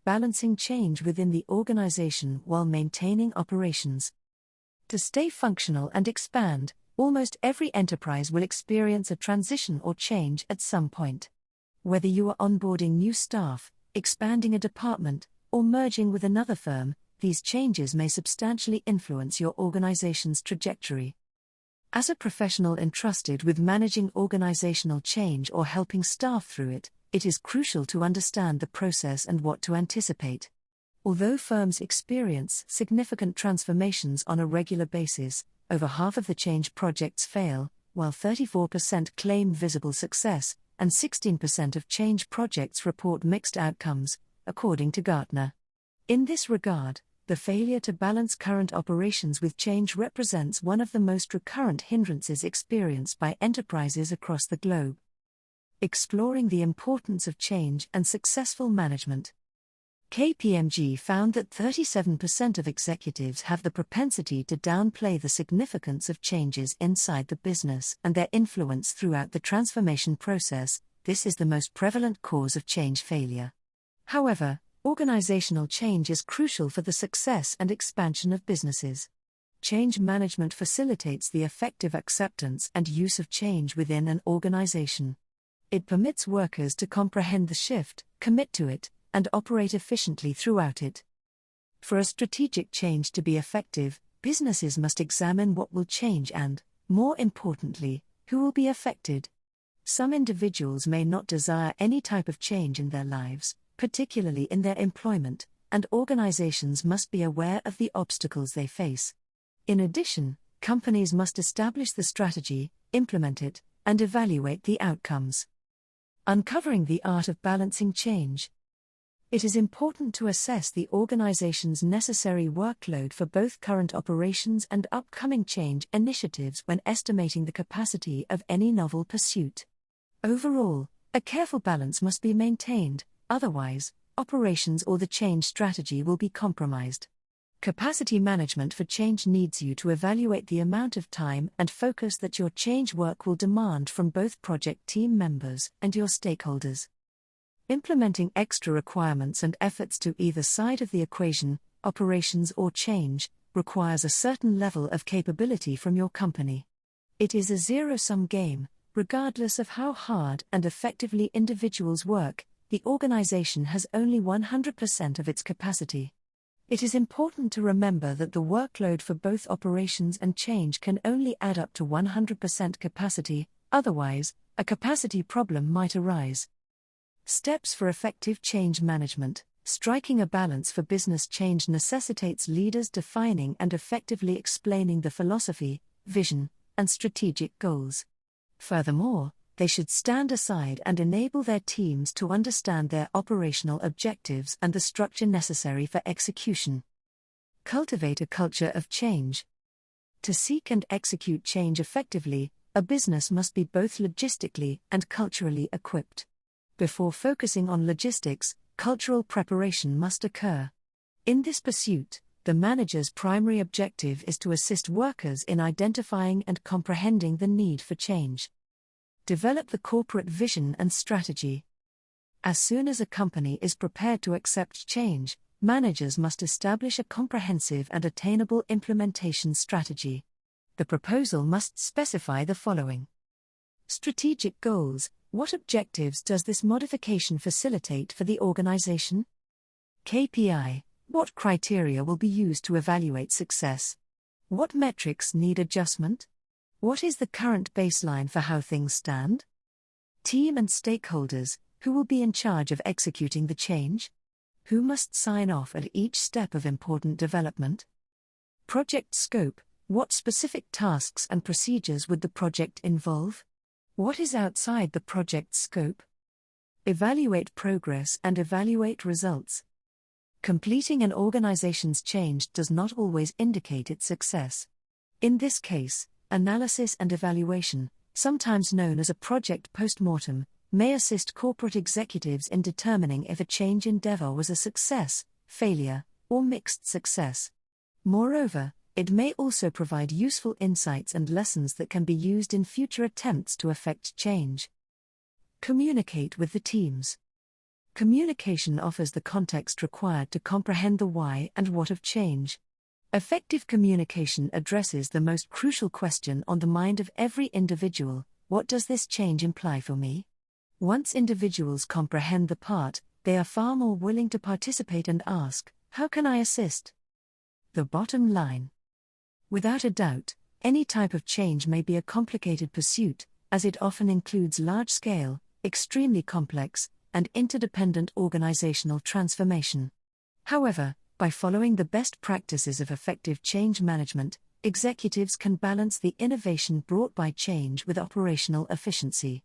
balancing change within the organization while maintaining operations. To stay functional and expand, almost every enterprise will experience a transition or change at some point. Whether you are onboarding new staff, expanding a department, or merging with another firm, these changes may substantially influence your organization's trajectory. As a professional entrusted with managing organizational change or helping staff through it, it is crucial to understand the process and what to anticipate. Although firms experience significant transformations on a regular basis, over half of the change projects fail, while 34% claim visible success, and 16% of change projects report mixed outcomes, according to Gartner. In this regard, the failure to balance current operations with change represents one of the most recurrent hindrances experienced by enterprises across the globe. Exploring the importance of change and successful management. KPMG found that 37% of executives have the propensity to downplay the significance of changes inside the business and their influence throughout the transformation process. This is the most prevalent cause of change failure. However, organizational change is crucial for the success and expansion of businesses. Change management facilitates the effective acceptance and use of change within an organization. It permits workers to comprehend the shift, commit to it, and operate efficiently throughout it. For a strategic change to be effective, businesses must examine what will change and, more importantly, who will be affected. Some individuals may not desire any type of change in their lives, particularly in their employment, and organizations must be aware of the obstacles they face. In addition, companies must establish the strategy, implement it, and evaluate the outcomes. Uncovering the art of balancing change. It is important to assess the organization's necessary workload for both current operations and upcoming change initiatives when estimating the capacity of any novel pursuit. Overall, a careful balance must be maintained, otherwise, operations or the change strategy will be compromised. Capacity management for change needs you to evaluate the amount of time and focus that your change work will demand from both project team members and your stakeholders. Implementing extra requirements and efforts to either side of the equation, operations or change, requires a certain level of capability from your company. It is a zero-sum game, regardless of how hard and effectively individuals work, the organization has only 100% of its capacity. It is important to remember that the workload for both operations and change can only add up to 100% capacity, otherwise, a capacity problem might arise. Steps for effective change management. Striking a balance for business change necessitates leaders defining and effectively explaining the philosophy, vision, and strategic goals. Furthermore, they should stand aside and enable their teams to understand their operational objectives and the structure necessary for execution. Cultivate a culture of change. To seek and execute change effectively, a business must be both logistically and culturally equipped. Before focusing on logistics, cultural preparation must occur. In this pursuit, the manager's primary objective is to assist workers in identifying and comprehending the need for change. Develop the corporate vision and strategy. As soon as a company is prepared to accept change, managers must establish a comprehensive and attainable implementation strategy. The proposal must specify the following. Strategic goals. What objectives does this modification facilitate for the organization? KPI. What criteria will be used to evaluate success? What metrics need adjustment? What is the current baseline for how things stand? Team and stakeholders. Who will be in charge of executing the change? Who must sign off at each step of important development? Project scope. What specific tasks and procedures would the project involve? What is outside the project's scope? Evaluate progress and evaluate results. Completing an organization's change does not always indicate its success. In this case, analysis and evaluation, sometimes known as a project postmortem, may assist corporate executives in determining if a change endeavor was a success, failure, or mixed success. Moreover, it may also provide useful insights and lessons that can be used in future attempts to effect change. Communicate with the teams. Communication offers the context required to comprehend the why and what of change. Effective communication addresses the most crucial question on the mind of every individual: what does this change imply for me? Once individuals comprehend the part, they are far more willing to participate and ask, how can I assist? The bottom line. Without a doubt, any type of change may be a complicated pursuit, as it often includes large-scale, extremely complex, and interdependent organizational transformation. However, by following the best practices of effective change management, executives can balance the innovation brought by change with operational efficiency.